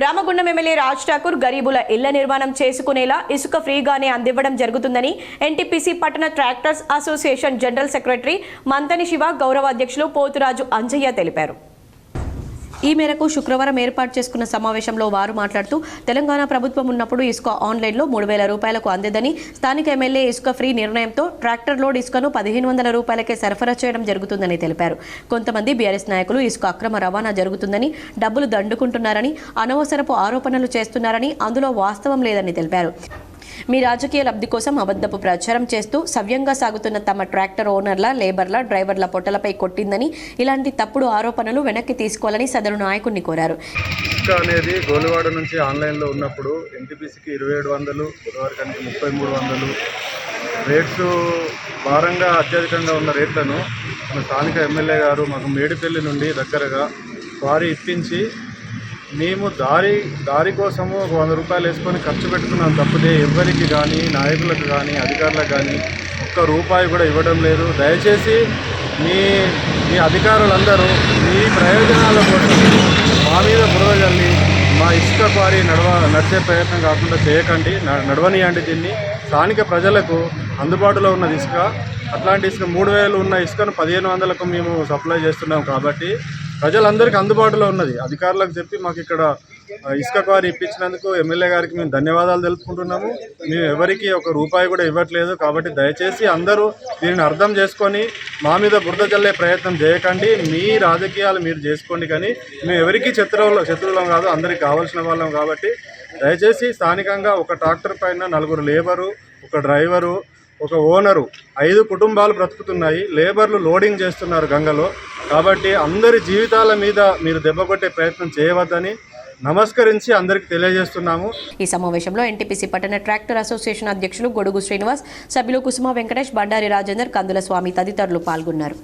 Ramagundam MLA Raj Thakur గరీబుల ఇళ్ల నిర్మాణం చేసుకునేలా ఇసుక ఫ్రీగానే అందివ్వడం జరుగుతుందని ఎన్టీపీసీ పట్టణ tractors association general secretary Manthani Shiva గౌరవ అధ్యక్షులు పోతురాజు అంజయ్య తెలిపారు. ఈ మేరకు శుక్రవారం ఏర్పాటు చేసుకున్న సమావేశంలో వారు మాట్లాడుతూ తెలంగాణ ప్రభుత్వం ఉన్నప్పుడు ఇసుక ఆన్లైన్లో 3,000 రూపాయలకు అందేదని, స్థానిక ఎమ్మెల్యే ఇసుక ఫ్రీ నిర్ణయంతో ట్రాక్టర్ లోడ్ ఇసుకను 1,500 రూపాయలకే సరఫరా చేయడం జరుగుతుందని తెలిపారు. కొంతమంది బీఆర్ఎస్ నాయకులు ఇసుక అక్రమ రవాణా జరుగుతుందని, డబ్బులు దండుకుంటున్నారని, అనవసరపు ఆరోపణలు చేస్తున్నారని, అందులో వాస్తవం లేదని తెలిపారు. మీ రాజకీయ లబ్ధి కోసం అబద్ధపు ప్రచారం చేస్తూ సవ్యంగా సాగుతున్న తమ ట్రాక్టర్ ఓనర్ల, లేబర్ల, డ్రైవర్ల పొట్టలపై కొట్టిందని, ఇలాంటి తప్పుడు ఆరోపణలు వెనక్కి తీసుకోవాలని సదరు నాయకుడిని కోరారు. ఇసుక అనేది గోలివాడ నుంచి ఆన్లైన్లో ఉన్నప్పుడు ఎన్టీపీసీకి 2,700, బుధవారికి 3,300 రేట్స్ భారంగా అత్యధికంగా ఉన్న రేట్లను మన స్థానిక ఎమ్మెల్యే గారు మాకు మేడిపల్లి నుండి దగ్గరగా వారి ఇప్పించి మేము దారి కోసము ఒక 100 రూపాయలు వేసుకొని ఖర్చు పెట్టుకున్నాం తప్పితే ఎవరికి కానీ, నాయకులకు కానీ, అధికారులకు కానీ ఒక్క రూపాయి కూడా ఇవ్వడం లేదు. దయచేసి మీ అధికారులందరూ మీ ప్రయోజనాల కోసం మా మీద బురద జల్లి మా ఇసుక క్వారీ నడిచే ప్రయత్నం కాకుండా చేయకండి, నడవనియండి. దీన్ని స్థానిక ప్రజలకు అందుబాటులో ఉన్నది ఇసుక. అట్లాంటి ఇసుక 3,000 ఉన్న ఇసుకను 1,500కు మేము సప్లై చేస్తున్నాం కాబట్టి ప్రజలందరికీ అందుబాటులో ఉన్నది. అధికారులకు చెప్పి మాకు ఇక్కడ ఇసుక క్వారీ ఇప్పించినందుకు ఎమ్మెల్యే గారికి మేము ధన్యవాదాలు తెలుపుకుంటున్నాము. మేము ఎవరికి ఒక రూపాయి కూడా ఇవ్వట్లేదు. కాబట్టి దయచేసి అందరూ దీనిని అర్థం చేసుకొని మా మీద బురద జల్లే ప్రయత్నం చేయకండి. మీ రాజకీయాలు మీరు చేసుకోండి, కానీ మేము ఎవరికి శత్రువులం కాదు, అందరికి కావాల్సిన వాళ్ళం. కాబట్టి దయచేసి స్థానికంగా ఒక ట్రాక్టర్ పైన 4 లేబరు, ఒక డ్రైవరు, ఒక ఓనరు, 5 కుటుంబాలు బ్రతుకుతున్నాయి. లేబర్లు లోడింగ్ చేస్తున్నారు గంగలో. కాబట్టి అందరి జీవితాల మీద మీరు దెబ్బకొట్టే ప్రయత్నం చేయవద్దని నమస్కరించి అందరికి తెలియజేస్తున్నాము. ఈ సమావేశంలో ఎన్టీపీసీ పట్టణ ట్రాక్టర్ అసోసియేషన్ అధ్యక్షులు గొడుగు శ్రీనివాస్, సభ్యులు కుసుమ వెంకటేష్, బండారి రాజేందర్, కందుల స్వామి తదితరులు పాల్గొన్నారు.